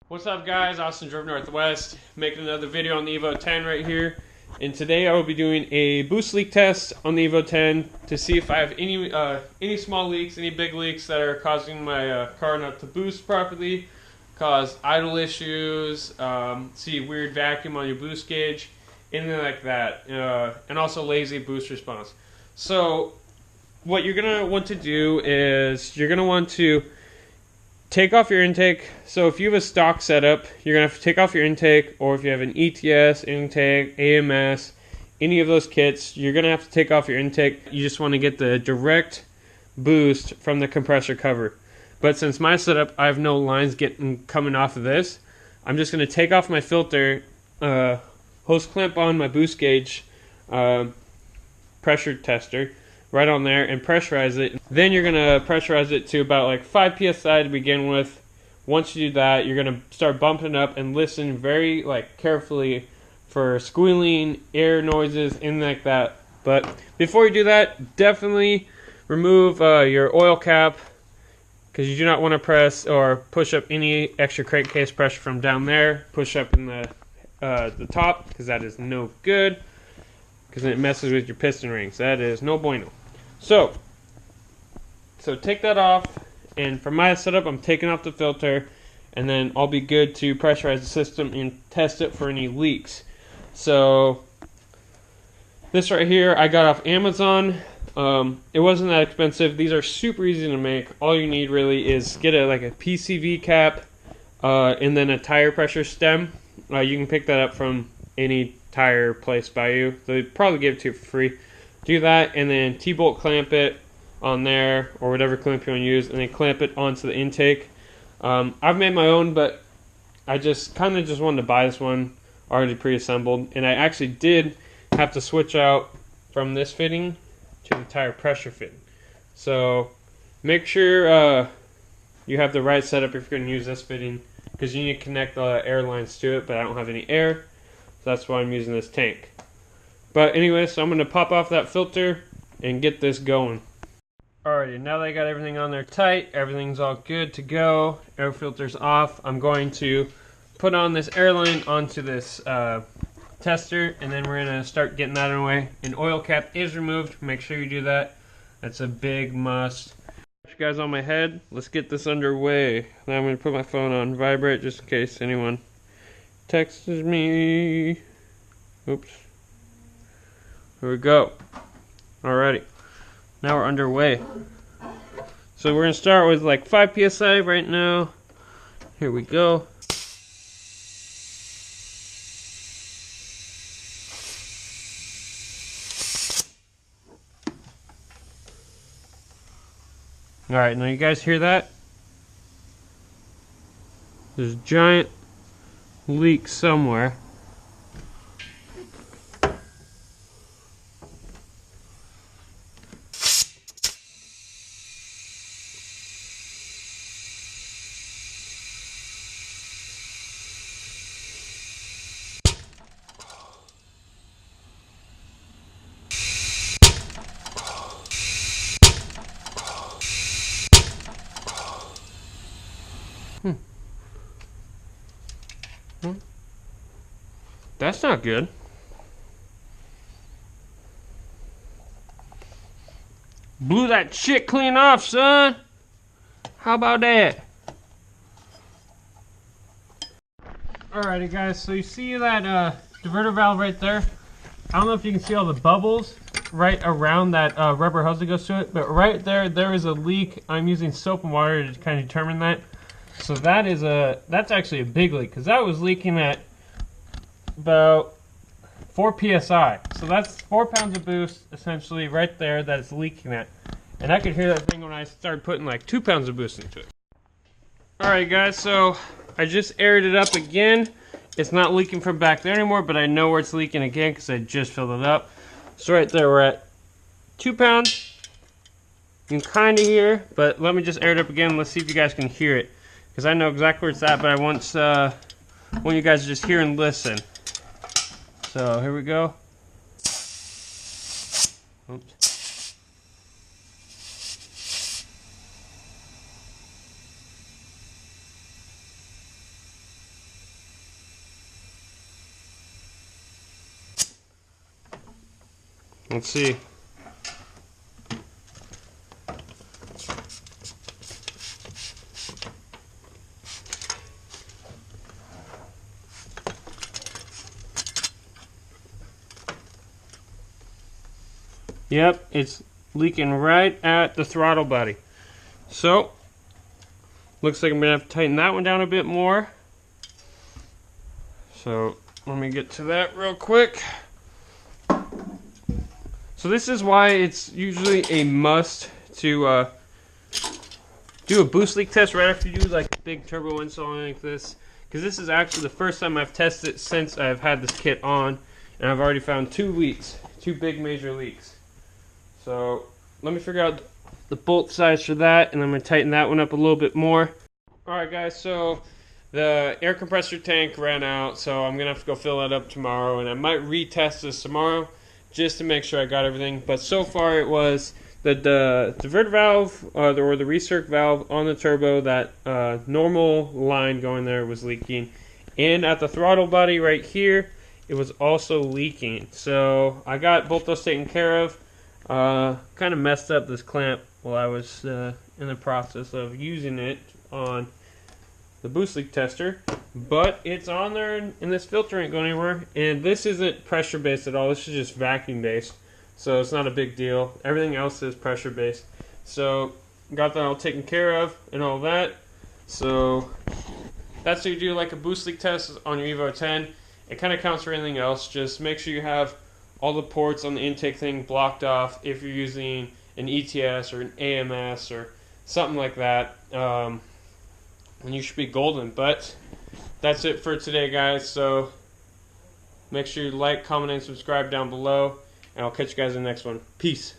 What's up guys, Austin Drove Northwest, making another video on the Evo 10 right here. And today I will be doing a boost leak test on the Evo 10 to see if I have any small leaks, any big leaks that are causing my car not to boost properly, cause idle issues, see weird vacuum on your boost gauge, anything like that, and also lazy boost response. So what you're going to want to do is you're going to want to take off your intake. So if you have a stock setup, you're going to have to take off your intake, or if you have an ETS, intake, AMS, any of those kits, you're going to have to take off your intake. You just want to get the direct boost from the compressor cover. But since my setup, I have no lines coming off of this, I'm just going to take off my filter, hose clamp on my boost gauge pressure tester, right on there, and pressurize it. Then you're gonna pressurize it to about like 5 psi to begin with. Once you do that, you're gonna start bumping it up and listen very carefully for squealing, air noises, anything like that. But before you do that, definitely remove your oil cap, because you do not want to press or push up any extra crankcase pressure from down there. Push up in the top, because that is no good, because it messes with your piston rings. That is no bueno. So take that off, and for my setup, I'm taking off the filter, and then I'll be good to pressurize the system and test it for any leaks. So this right here, I got off Amazon. It wasn't that expensive. These are super easy to make. All you need really is get a PCV cap, and then a tire pressure stem. You can pick that up from any tire place by you. They'll probably give it to you for free. Do that, and then T-bolt clamp it on there, or whatever clamp you want to use, and then clamp it onto the intake. I've made my own, but I just kind of wanted to buy this one already pre-assembled, and I actually did have to switch out from this fitting to the tire pressure fitting. So make sure you have the right setup if you're going to use this fitting, because you need to connect the air lines to it, but I don't have any air, so that's why I'm using this tank. But anyway, so I'm going to pop off that filter and get this going. Alrighty, now that I got everything on there tight, everything's all good to go, air filter's off, I'm going to put on this air line onto this tester, and then we're going to start getting that away. An oil cap is removed, make sure you do that. That's a big must. You guys on my head, let's get this underway. Now I'm going to put my phone on vibrate just in case anyone texts me. Oops. Here we go. Alrighty. Now we're underway. So we're going to start with 5 psi right now. Here we go. Alright, now you guys hear that? There's a giant leak somewhere. That's not good. Blew that shit clean off, son. How about that? Alrighty guys, so you see that diverter valve right there? I don't know if you can see all the bubbles right around that rubber hose that goes to it, but right there is a leak. I'm using soap and water to kind of determine that. So that's actually a big leak, because that was leaking at about 4 psi. So that's 4 pounds of boost essentially right there that it's leaking at. And I could hear that thing when I started putting 2 pounds of boost into it. Alright guys, so I just aired it up again. It's not leaking from back there anymore, but I know where it's leaking again because I just filled it up. So right there we're at 2 pounds. You can kind of hear, but let me just air it up again. Let's see if you guys can hear it, because I know exactly where it's at, but I want you guys to just hear and listen. So here we go. Oops. Let's see. Yep, it's leaking right at the throttle body. So, looks like I'm going to have to tighten that one down a bit more. So, let me get to that real quick. So this is why it's usually a must to do a boost leak test right after you do like a big turbo install like this. Because this is actually the first time I've tested it since I've had this kit on. And I've already found 2 leaks. 2 big major leaks. So, let me figure out the bolt size for that, and I'm going to tighten that one up a little bit more. Alright guys, so the air compressor tank ran out, so I'm going to have to go fill that up tomorrow, and I might retest this tomorrow just to make sure I got everything. But so far it was the diverter valve, or the recirc valve on the turbo, that normal line going there was leaking. And at the throttle body right here, it was also leaking. So I got both those taken care of. Kind of messed up this clamp while I was in the process of using it on the boost leak tester, but it's on there, and this filter ain't going anywhere. And this isn't pressure based at all, this is just vacuum based, so it's not a big deal. Everything else is pressure based. So got that all taken care of and all that. So that's how you do like a boost leak test on your Evo 10. It kind of counts for anything else. Just make sure you have all the ports on the intake thing blocked off if you're using an ETS or an AMS or something like that, and you should be golden. But that's it for today, guys. So make sure you like, comment, and subscribe down below, and I'll catch you guys in the next one. Peace.